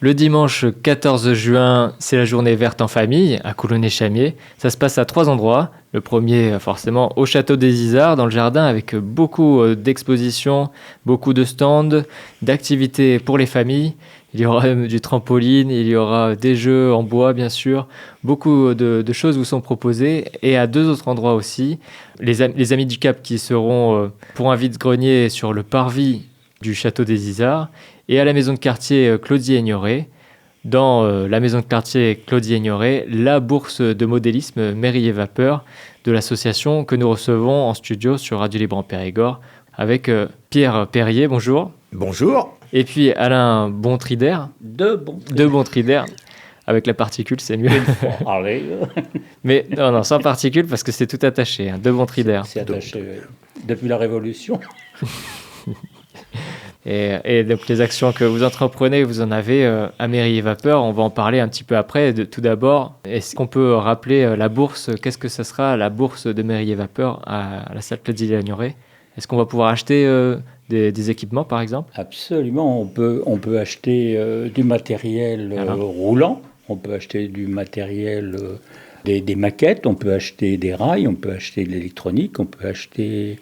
Le dimanche 14 juin, c'est la journée verte en famille à Coulonnet-Chamiers. Ça se passe à 3 endroits. Le premier, forcément, au Château des Isards, dans le jardin, avec beaucoup d'expositions, beaucoup de stands, d'activités pour les familles. Il y aura du trampoline, il y aura des jeux en bois, bien sûr. Beaucoup de choses vous sont proposées. Et à 2 autres endroits aussi, les Amis du Cap qui seront pour un vide-grenier sur le parvis du Château des Isards et à la maison de quartier Claudie-Aignoret. Dans la maison de quartier Claudie-Aignoret, la bourse de modélisme Mairie et Vapeur de l'association que nous recevons en studio sur Radio Libre en Périgord avec Pierre Perrier, bonjour. Bonjour. Et puis Alain Bontrider. De Bontrider. Avec la particule, c'est mieux. Allez. Mais non, sans particule parce que c'est tout attaché. Hein, de Bontrider. C'est attaché depuis la Révolution. Et donc les actions que vous entreprenez, vous en avez à Mairie et Vapeur. On va en parler un petit peu après. Tout d'abord, est-ce qu'on peut rappeler la bourse? Qu'est-ce que ça sera, la bourse de Mairie et Vapeur à la salle Claudie-Aignoret? Est-ce qu'on va pouvoir acheter des équipements, par exemple? Absolument. On peut acheter du matériel roulant. On peut acheter du matériel, des maquettes. On peut acheter des rails. On peut acheter de l'électronique. On peut acheter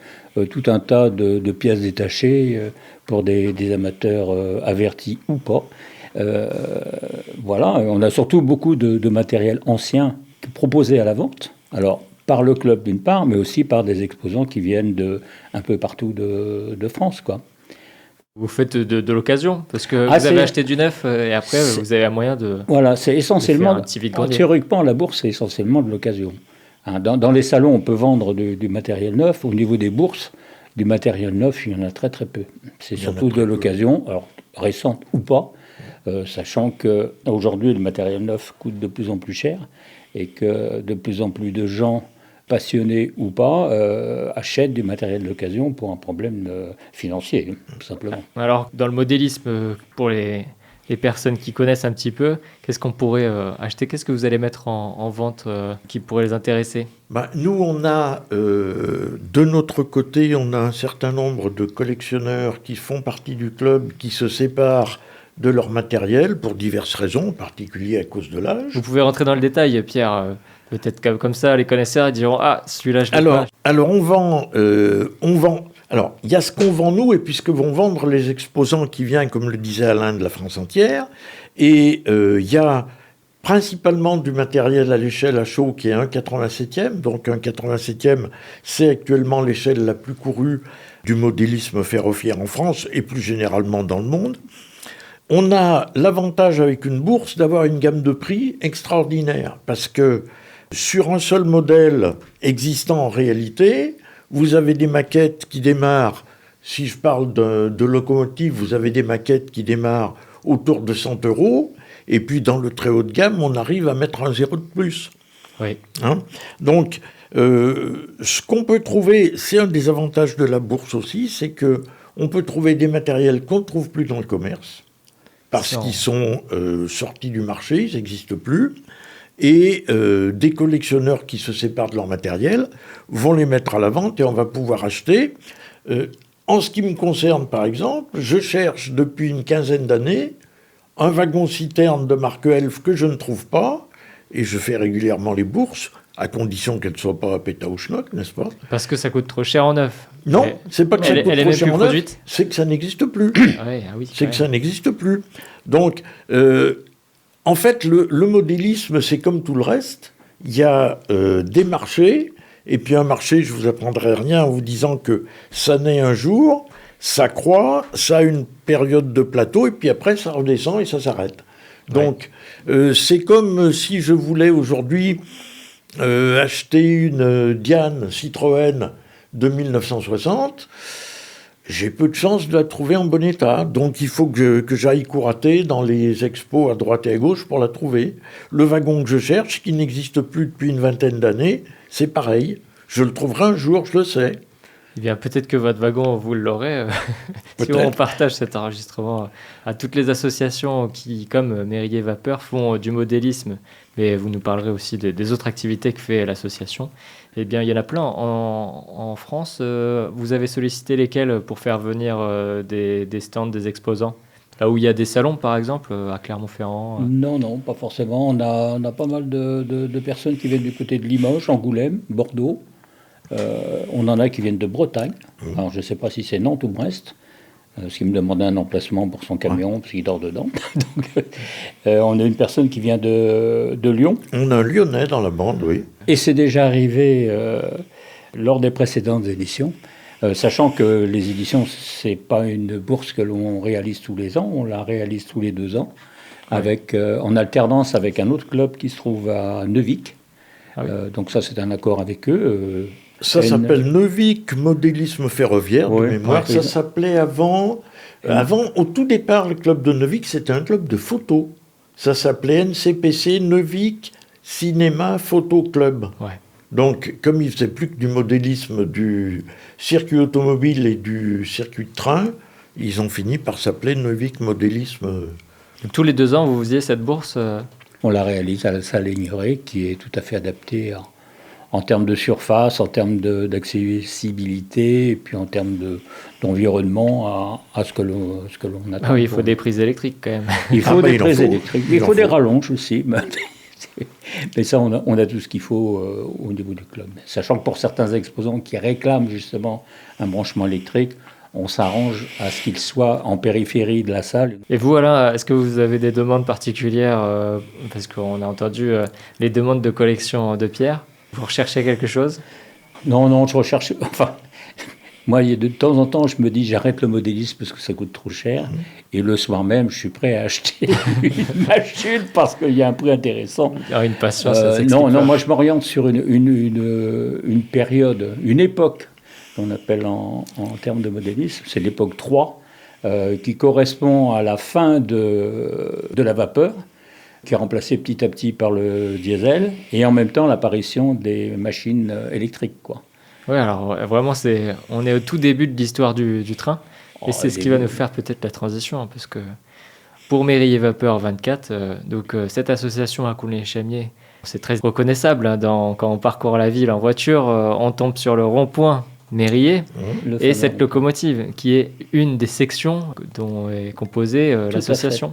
tout un tas de pièces détachées pour des amateurs avertis ou pas. Voilà. On a surtout beaucoup de matériel ancien proposé à la vente. Alors, par le club d'une part, mais aussi par des exposants qui viennent un peu partout de France, quoi. Vous faites de l'occasion, parce que vous avez acheté du neuf et après vous avez un moyen de... Voilà, c'est essentiellement... un petit vide-grenier. Théoriquement, la bourse, c'est essentiellement de l'occasion. Hein, dans les salons, on peut vendre du matériel neuf. Au niveau des bourses, du matériel neuf, il y en a très très peu. C'est surtout de l'occasion, alors récente ou pas, sachant qu'aujourd'hui, le matériel neuf coûte de plus en plus cher et que de plus en plus de gens, passionnés ou pas, achètent du matériel d'occasion pour un problème financier, tout simplement. Alors, dans le modélisme, pour les personnes qui connaissent un petit peu, qu'est-ce qu'on pourrait acheter? Qu'est-ce que vous allez mettre en vente qui pourrait les intéresser? Nous, on a, de notre côté, on a un certain nombre de collectionneurs qui font partie du club, qui se séparent de leur matériel pour diverses raisons, en particulier à cause de l'âge. Vous pouvez rentrer dans le détail, Pierre. Peut-être comme ça, les connaisseurs ils diront « Ah, celui-là, je l'ai pas ». Alors, on vend... Alors, il y a ce qu'on vend nous, et puis ce que vont vendre les exposants qui viennent, comme le disait Alain, de la France entière. Et il y a principalement du matériel à l'échelle à chaud qui est 1,87e. Donc, 1,87e, c'est actuellement l'échelle la plus courue du modélisme ferroviaire en France, et plus généralement dans le monde. On a l'avantage avec une bourse d'avoir une gamme de prix extraordinaire, parce que sur un seul modèle existant en réalité, vous avez des maquettes qui démarrent, si je parle de locomotive, vous avez des maquettes qui démarrent autour de 100 €, et puis dans le très haut de gamme, on arrive à mettre un zéro de plus. Oui. Donc, ce qu'on peut trouver, c'est un des avantages de la bourse aussi, c'est qu'on peut trouver des matériels qu'on ne trouve plus dans le commerce, parce qu'ils sont sortis du marché, ils n'existent plus. Et des collectionneurs qui se séparent de leur matériel vont les mettre à la vente et on va pouvoir acheter. En ce qui me concerne, par exemple, je cherche depuis une quinzaine d'années un wagon-citerne de marque Elf que je ne trouve pas, et je fais régulièrement les bourses, à condition qu'elle ne soit pas à Pétaouchnok, n'est-ce pas? Parce que ça coûte trop cher en neuf. Non, c'est pas que ça coûte trop cher en neuf, c'est que ça n'existe plus. C'est que ça n'existe plus. Donc... en fait, le modélisme, c'est comme tout le reste. Il y a des marchés, et puis un marché, je ne vous apprendrai rien en vous disant que ça naît un jour, ça croît, ça a une période de plateau, et puis après, ça redescend et ça s'arrête. Donc, c'est comme si je voulais aujourd'hui acheter une Diane Citroën de 1960. J'ai peu de chances de la trouver en bon état. Donc il faut que j'aille courater dans les expos à droite et à gauche pour la trouver. Le wagon que je cherche, qui n'existe plus depuis une vingtaine d'années, c'est pareil. Je le trouverai un jour, je le sais. Eh bien, peut-être que votre wagon, vous l'aurez. Si on partage cet enregistrement à toutes les associations qui, comme Mairie et Vapeur, font du modélisme, mais vous nous parlerez aussi des autres activités que fait l'association. Eh bien, il y en a plein. En France, vous avez sollicité lesquels pour faire venir des stands, des exposants? Là où il y a des salons, par exemple, à Clermont-Ferrand. Non, pas forcément. On a pas mal de personnes qui viennent du côté de Limoges, Angoulême, Bordeaux. On en a qui viennent de Bretagne. Alors, je ne sais pas si c'est Nantes ou Brest. Parce qu'il me demandait un emplacement pour son camion, parce qu'il dort dedans. Donc, on a une personne qui vient de Lyon. On a un Lyonnais dans la bande, oui. Et c'est déjà arrivé lors des précédentes éditions, sachant que les éditions, c'est pas une bourse que l'on réalise tous les ans, on la réalise tous les 2 ans, avec, en alternance avec un autre club qui se trouve à Neuvic. Donc ça, c'est un accord avec eux. Ça s'appelle Neuvic Modélisme Ferroviaire, de mémoire. Ça s'appelait avant, au tout départ, le club de Neuvic, c'était un club de photo. Ça s'appelait NCPC Neuvic Cinéma Photo Club. Donc, comme il faisait plus que du modélisme du circuit automobile et du circuit de train, ils ont fini par s'appeler Neuvic Modélisme. Donc, tous les 2 ans, vous faisiez cette bourse On la réalise à la salle Aigneret, qui est tout à fait adaptée en termes de surface, en termes d'accessibilité, et puis en termes d'environnement à ce que l'on attend. Ah oui, il faut des prises électriques quand même. Il faut des prises électriques. Il faut des rallonges aussi. Mais ça, on a tout ce qu'il faut au niveau du club. Sachant que pour certains exposants qui réclament justement un branchement électrique, on s'arrange à ce qu'il soit en périphérie de la salle. Et vous, Alain, est-ce que vous avez des demandes particulières parce qu'on a entendu les demandes de collection de pierres. Vous recherchez quelque chose ? Non, je recherche... Enfin, moi, de temps en temps, je me dis, j'arrête le modélisme parce que ça coûte trop cher. Et le soir même, je suis prêt à acheter une machine parce qu'il y a un prix intéressant. Il y a une passion, ça s'explique Non, pas. moi, je m'oriente sur une période, une époque, qu'on appelle en termes de modélisme. C'est l'époque 3, qui correspond à la fin de la vapeur, qui est remplacé petit à petit par le diesel, et en même temps l'apparition des machines électriques, quoi. Oui, alors vraiment, on est au tout début de l'histoire du train, et c'est ce qui va nous faire peut-être la transition, parce que pour Mérier Vapeur 24, cette association à Coulonges-Chamiers, c'est très reconnaissable, hein, quand on parcourt la ville en voiture, on tombe sur le rond-point Mérier, et cette locomotive, qui est une des sections dont est composée l'association.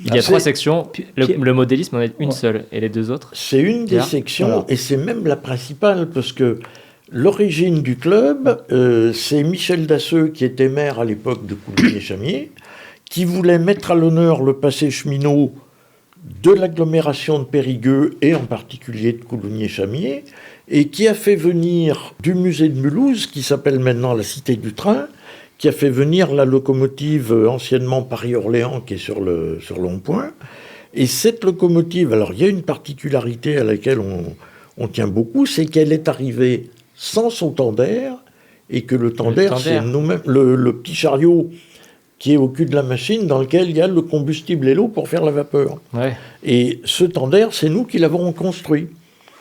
Il y a 3 sections, le modélisme en est une seule, et les 2 autres. C'est une des sections, et c'est même la principale, parce que l'origine du club, c'est Michel Dasseux, qui était maire à l'époque de Coulonges-Chamiers, qui voulait mettre à l'honneur le passé cheminot de l'agglomération de Périgueux, et en particulier de Coulonges-Chamiers, et qui a fait venir du musée de Mulhouse, qui s'appelle maintenant la Cité du Train, qui a fait venir la locomotive anciennement Paris-Orléans, qui est sur le rond-point. Et cette locomotive, alors il y a une particularité à laquelle on tient beaucoup, c'est qu'elle est arrivée sans son tender, et que le tender, c'est nous-mêmes, le petit chariot qui est au cul de la machine, dans lequel il y a le combustible et l'eau pour faire la vapeur. Et ce tender, c'est nous qui l'avons construit.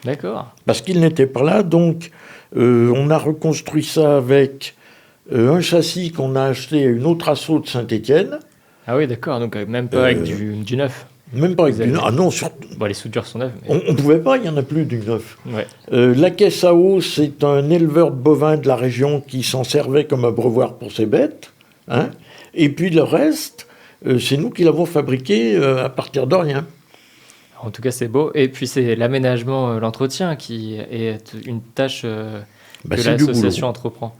D'accord. Parce qu'il n'était pas là, donc on a reconstruit ça avec... un châssis qu'on a acheté à une autre asso de Saint-Étienne. Ah oui, d'accord, donc même pas avec du neuf. Même pas avec du neuf. Ah non, surtout. Les soudures sont neuves. Mais... On ne pouvait pas, il n'y en a plus du neuf. La caisse à eau, c'est un éleveur de bovins de la région qui s'en servait comme abreuvoir pour ses bêtes. Hein. Et puis le reste, c'est nous qui l'avons fabriqué à partir de rien. En tout cas, c'est beau. Et puis c'est l'aménagement, l'entretien qui est une tâche que l'association entreprend.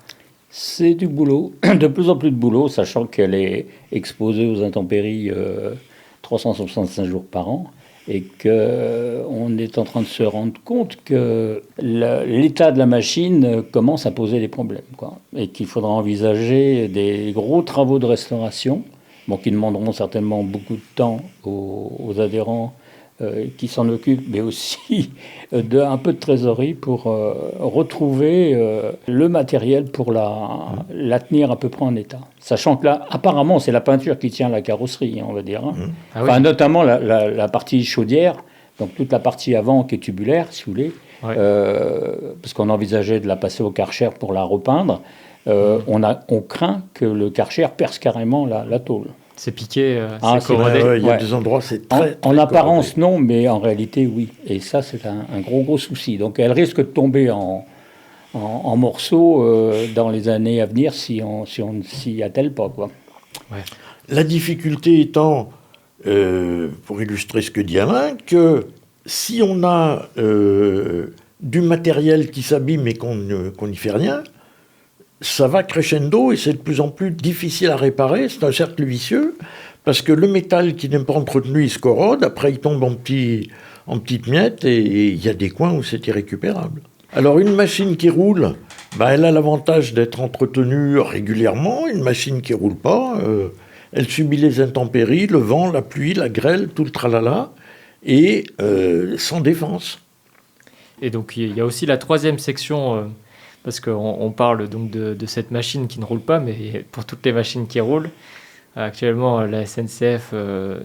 C'est du boulot, de plus en plus de boulot, sachant qu'elle est exposée aux intempéries 365 jours par an, et qu'on est en train de se rendre compte que l'état de la machine commence à poser des problèmes, quoi, et qu'il faudra envisager des gros travaux de restauration, qui demanderont certainement beaucoup de temps aux adhérents qui s'en occupent, mais aussi un peu de trésorerie pour retrouver le matériel pour la tenir à peu près en état. Sachant que là, apparemment, c'est la peinture qui tient la carrosserie, on va dire. Hein. Notamment la partie chaudière, donc toute la partie avant qui est tubulaire, si vous voulez, parce qu'on envisageait de la passer au Karcher pour la repeindre. On craint que le Karcher perce carrément la tôle. C'est piqué, c'est corrodé. Il y a des endroits, c'est très en apparence, corrodé. Non, mais en réalité, oui. Et ça, c'est un gros souci. Donc, elle risque de tomber en morceaux dans les années à venir si on ne s'y attelle pas, quoi. La difficulté étant, pour illustrer ce que dit Alain, que si on a du matériel qui s'abîme et qu'on n'y fait rien, ça va crescendo et c'est de plus en plus difficile à réparer. C'est un cercle vicieux parce que le métal qui n'est pas entretenu, il se corrode. Après, il tombe en petites miettes et il y a des coins où c'est irrécupérable. Alors, une machine qui roule, elle a l'avantage d'être entretenue régulièrement. Une machine qui ne roule pas, elle subit les intempéries, le vent, la pluie, la grêle, tout le tralala, et sans défense. Et donc, il y a aussi la troisième section... parce qu'on parle donc de cette machine qui ne roule pas, mais pour toutes les machines qui roulent, actuellement la SNCF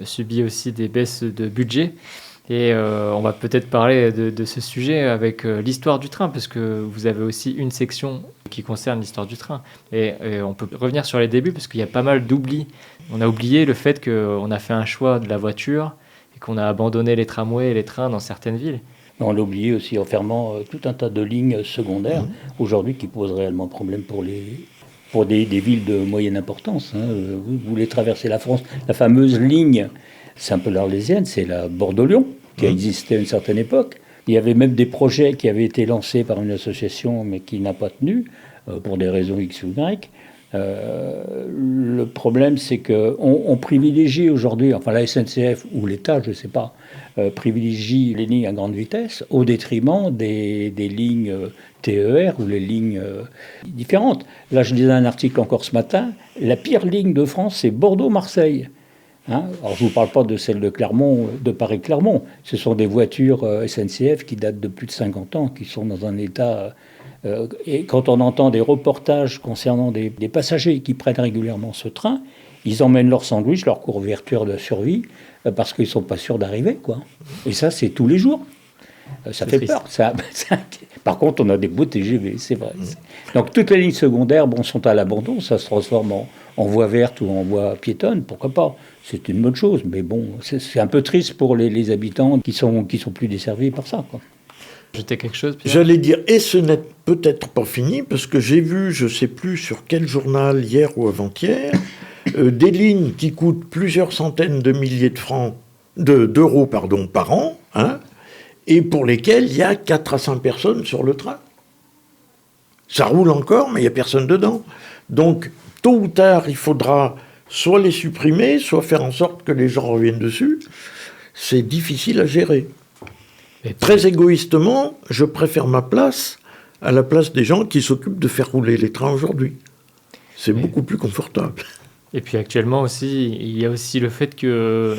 subit aussi des baisses de budget. Et on va peut-être parler de ce sujet avec l'histoire du train, parce que vous avez aussi une section qui concerne l'histoire du train. Et on peut revenir sur les débuts, parce qu'il y a pas mal d'oublis. On a oublié le fait qu'on a fait un choix de la voiture et qu'on a abandonné les tramways et les trains dans certaines villes. On l'a oublié aussi en fermant tout un tas de lignes secondaires, aujourd'hui qui posent réellement problème pour des villes de moyenne importance. Vous voulez traverser la France, la fameuse ligne, c'est un peu l'Arlésienne, c'est la Bordeaux-Lyon, qui a existé à une certaine époque. Il y avait même des projets qui avaient été lancés par une association, mais qui n'a pas tenu, pour des raisons X ou Y. Le problème, c'est qu'on privilégie aujourd'hui, enfin la SNCF ou l'État, je ne sais pas, privilégie les lignes à grande vitesse au détriment des lignes TER ou les lignes différentes. Là, je lisais un article encore ce matin, la pire ligne de France, c'est Bordeaux-Marseille. Alors, je ne vous parle pas de celle de Clermont, de Paris-Clermont. Ce sont des voitures SNCF qui datent de plus de 50 ans, qui sont dans un état... et quand on entend des reportages concernant des passagers qui prennent régulièrement ce train, ils emmènent leur sandwich, leur couverture de survie, parce qu'ils ne sont pas sûrs d'arriver, quoi. Et ça, c'est tous les jours. Ça fait peur. Par contre, on a des beaux TGV, c'est vrai. Donc, toutes les lignes secondaires sont à l'abandon. Ça se transforme en voie verte ou en voie piétonne, pourquoi pas. C'est une bonne chose, mais bon, c'est un peu triste pour les habitants qui sont plus desservis par ça, quoi. J'étais quelque chose, Pierre. J'allais dire, et ce n'est peut-être pas fini, parce que j'ai vu, je ne sais plus sur quel journal, hier ou avant-hier, des lignes qui coûtent plusieurs centaines de milliers d'euros par an, et pour lesquelles il y a 4 à 5 personnes sur le train. Ça roule encore, mais il n'y a personne dedans. Donc, tôt ou tard, il faudra soit les supprimer, soit faire en sorte que les gens reviennent dessus. C'est difficile à gérer. Très égoïstement, je préfère ma place à la place des gens qui s'occupent de faire rouler les trains aujourd'hui. C'est beaucoup plus confortable. Et puis actuellement aussi, il y a aussi le fait que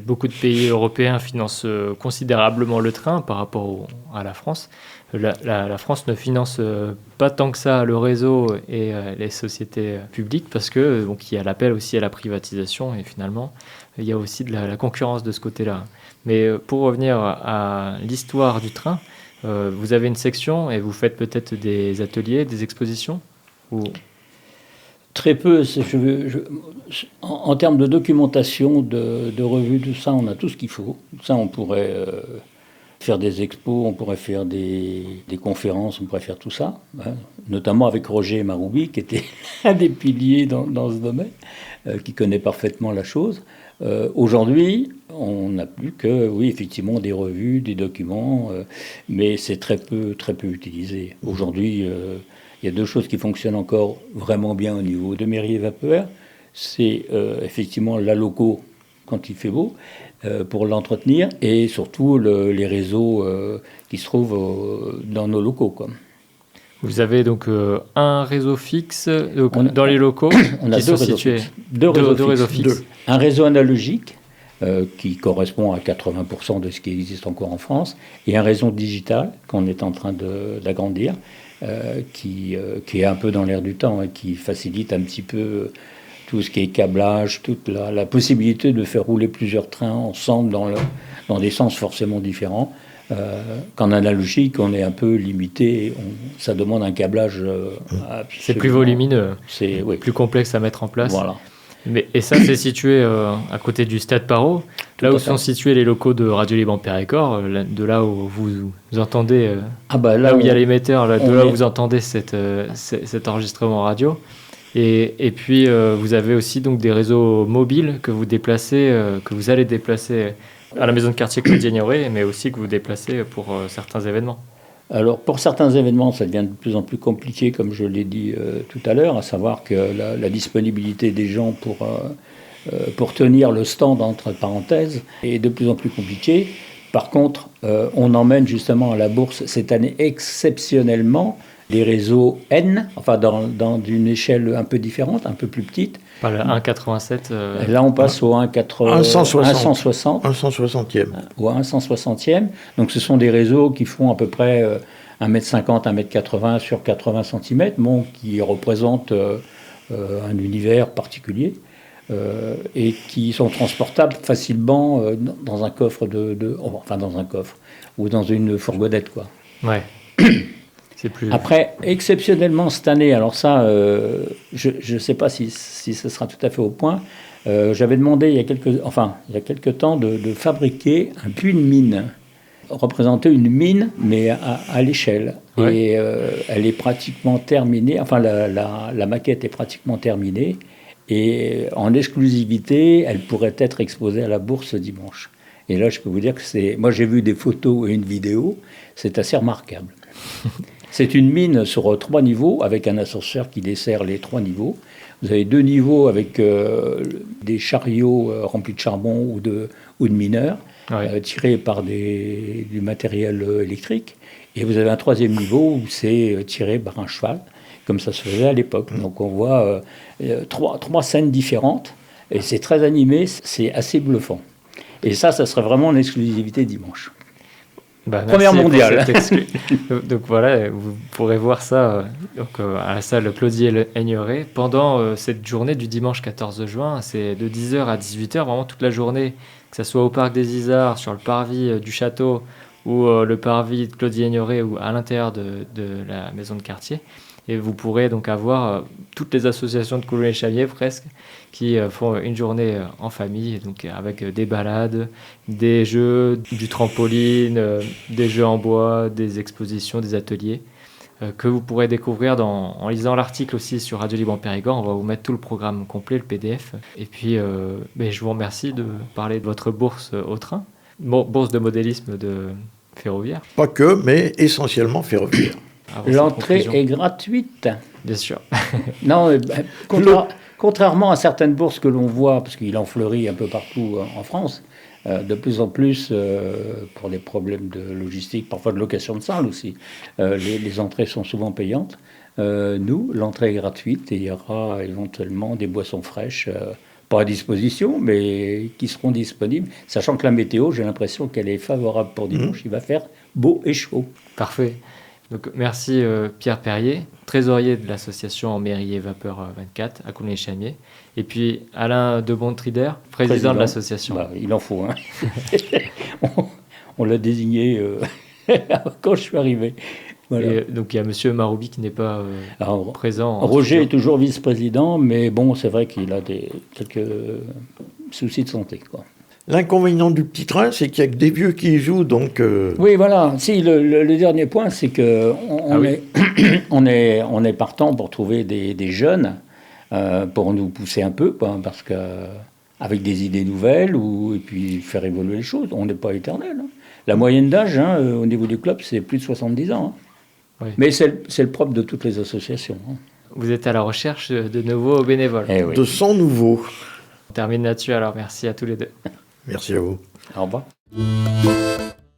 beaucoup de pays européens financent considérablement le train par rapport à la France. La France ne finance pas tant que ça le réseau et les sociétés publiques parce que donc il y a l'appel aussi à la privatisation et finalement il y a aussi de la concurrence de ce côté-là. Mais pour revenir à l'histoire du train, vous avez une section et vous faites peut-être des ateliers, des expositions ou... Très peu. En termes de documentation, de revues, tout ça, on a tout ce qu'il faut. Ça, on pourrait faire des expos, on pourrait faire des conférences, on pourrait faire tout ça, notamment avec Roger Maroubi, qui était un des piliers dans ce domaine, qui connaît parfaitement la chose. Aujourd'hui, on n'a plus que, oui, effectivement, des revues, des documents, mais c'est très peu utilisé. Aujourd'hui, il y a 2 choses qui fonctionnent encore vraiment bien au niveau de Mérier-Vapeur. C'est effectivement la loco, quand il fait beau, pour l'entretenir, et surtout les réseaux qui se trouvent dans nos locaux, quoi. Vous avez donc un réseau fixe dans les locaux on a 2 réseaux fixes. Deux réseaux fixes. Un réseau analogique qui correspond à 80% de ce qui existe encore en France, et un réseau digital qu'on est en train d'agrandir, qui est un peu dans l'air du temps et qui facilite un petit peu tout ce qui est câblage, toute la possibilité de faire rouler plusieurs trains ensemble dans des sens forcément différents. Qu'en analogique, on est un peu limité, ça demande un câblage... c'est plus volumineux, c'est plus complexe à mettre en place. Voilà. Et ça, c'est situé à côté du Stade Parrot, là où sont situés les locaux de Radio Liban Périgord, de là où vous entendez, là où il y a l'émetteur, là où vous entendez cet enregistrement radio. Et puis, vous avez aussi donc des réseaux mobiles que vous déplacez, que vous allez déplacer à la maison de quartier Claudie Ignoré, mais aussi que vous déplacez pour certains événements. Alors, pour certains événements, ça devient de plus en plus compliqué, comme je l'ai dit tout à l'heure, à savoir que la disponibilité des gens pour tenir le stand, entre parenthèses, est de plus en plus compliquée. Par contre, on emmène justement à la bourse cette année exceptionnellement des réseaux N, enfin dans une échelle un peu différente, un peu plus petite. Par le 1,87. Là, on passe au 1,60. 1,60e. Ou 1,60e. Donc, ce sont des réseaux qui font à peu près 1,50 m, 1,80 m sur 80 cm, bon, qui représentent un univers particulier et qui sont transportables facilement dans un coffre enfin, dans un coffre ou dans une fourgonnette, quoi. Ouais. C'est plus... Après, exceptionnellement cette année, alors ça, je ne sais pas si ce sera tout à fait au point, j'avais demandé il y a quelques temps de fabriquer un puits de mine, représenter une mine, mais à l'échelle. Ouais. Et elle est pratiquement terminée, enfin la maquette est pratiquement terminée, et en exclusivité, elle pourrait être exposée à la bourse dimanche. Et là, je peux vous dire que moi j'ai vu des photos et une vidéo, c'est assez remarquable. C'est une mine sur 3 niveaux, avec un ascenseur qui dessert les 3 niveaux. Vous avez 2 niveaux avec des chariots remplis de charbon ou de mineurs, tirés par du matériel électrique. Et vous avez un 3e niveau où c'est tiré par un cheval, comme ça se faisait à l'époque. Donc on voit 3 scènes différentes, et c'est très animé, c'est assez bluffant. Et ça serait vraiment une exclusivité dimanche. Première mondiale. Donc voilà, vous pourrez voir ça à la salle Claudie Ignoré pendant cette journée du dimanche 14 juin. C'est de 10h à 18h, vraiment toute la journée, que ce soit au parc des Isards, sur le parvis du château ou le parvis de Claudie Ignoré ou à l'intérieur de la maison de quartier. Et vous pourrez donc avoir toutes les associations de Coulommiers-Chamiers presque qui font une journée en famille, donc avec des balades, des jeux, du trampoline, des jeux en bois, des expositions, des ateliers que vous pourrez découvrir en lisant l'article aussi sur Radio Libre en Périgord. On va vous mettre tout le programme complet, le PDF. Et puis, je vous remercie de parler de votre bourse au train, bourse de modélisme de ferroviaire. Pas que, mais essentiellement ferroviaire. L'entrée est gratuite. Bien sûr. Non, contrairement à certaines bourses que l'on voit, parce qu'il en fleurit un peu partout en France, de plus en plus, pour des problèmes de logistique, parfois de location de salles aussi, les entrées sont souvent payantes. Nous, l'entrée est gratuite et il y aura éventuellement des boissons fraîches, pas à disposition, mais qui seront disponibles. Sachant que la météo, j'ai l'impression qu'elle est favorable pour dimanche. Il va faire beau et chaud. Parfait. Donc, merci Pierre Perrier, trésorier de l'association Mairie et Vapeur 24 à Coulommiers-Chamiers. Et puis Alain Debon-Trider, président de l'association. Il en faut. On l'a désigné quand je suis arrivé. Voilà. Et donc il y a M. Maroubi qui n'est pas présent. Roger est toujours vice-président, mais bon, c'est vrai qu'il a quelques soucis de santé, quoi. L'inconvénient du petit train, c'est qu'il n'y a que des vieux qui y jouent, donc... Oui, voilà. Si, le dernier point, c'est qu'on on est partant pour trouver des jeunes pour nous pousser un peu, quoi, parce qu'avec des idées nouvelles, et puis faire évoluer les choses. On n'est pas éternel. Hein. La moyenne d'âge au niveau du club, c'est plus de 70 ans. Hein. Oui. Mais c'est le propre de toutes les associations. Hein. Vous êtes à la recherche de nouveaux bénévoles. Oui. De 100 nouveaux. On termine là-dessus, alors merci à tous les deux. Merci à vous. Au revoir.